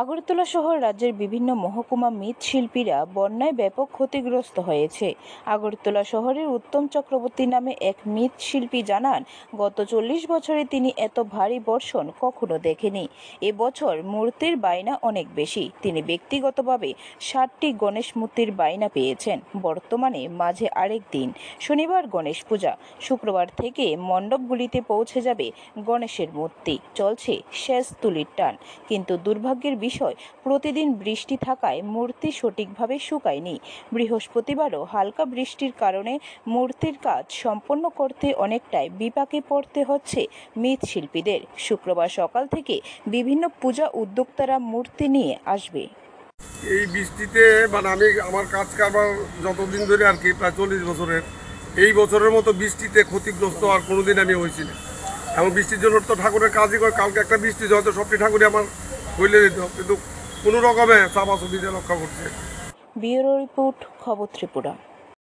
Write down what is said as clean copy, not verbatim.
আগরতলা সহ রাজ্যের বিভিন্ন মহকুমা মৃৎশিল্পীরা বন্যায় ব্যাপক ক্ষতিগ্রস্ত হয়েছে। আগরতলা শহরের উত্তম চক্রবর্তী নামে এক মৃৎশিল্পী জানান, গত 40 বছরে তিনি এত ভারী বর্ষণ কখনো দেখেনি। এবছর মূর্তির বায়না অনেক বেশি। তিনি ব্যক্তিগতভাবে 60টি গণেশ মূর্তির বায়না পেয়েছেন। বর্তমানে মাঝে আরেক দিন শনিবার গণেশ পূজা। শুক্রবার থেকে মণ্ডপগুলিতে পৌঁছে যাবে গণেশের মূর্তি। চলছে শেষ তুলির টান। কিন্তু দুর্ভাগ্যের বিষয়, প্রতিদিন বৃষ্টি থাকায় মূর্তি সঠিকভাবে শুকায়নি। বৃহস্পতিবারও হালকা বৃষ্টির কারণে মূর্তির কাজ সম্পন্ন করতে অনেকটাই বিপাকে পড়তে হচ্ছে মৃৎশিল্পীদের। শুক্রবার সকাল থেকে বিভিন্ন পূজা উদ্যোক্তারা মূর্তি নিয়ে আসবে। এই বৃষ্টিতে আমি আমার কাজ কারবার যতদিন ধরে আর কি, প্রায় 40 বছরের, এই বছরের মতো বৃষ্টিতে ক্ষতিগ্রস্ত আর কোনোদিন আমি হয়েছি না। এমন বৃষ্টির জন্য তো ঠাকুরের কাজই করে। কালকে একটা বৃষ্টি হয়তো সবটি ঠাকুরই আমার হইলে দিত, কিন্তু কোনো রকমে চাপা চুপিতে রক্ষা করছে। ব্যুরো রিপোর্ট, খবর ত্রিপুরা।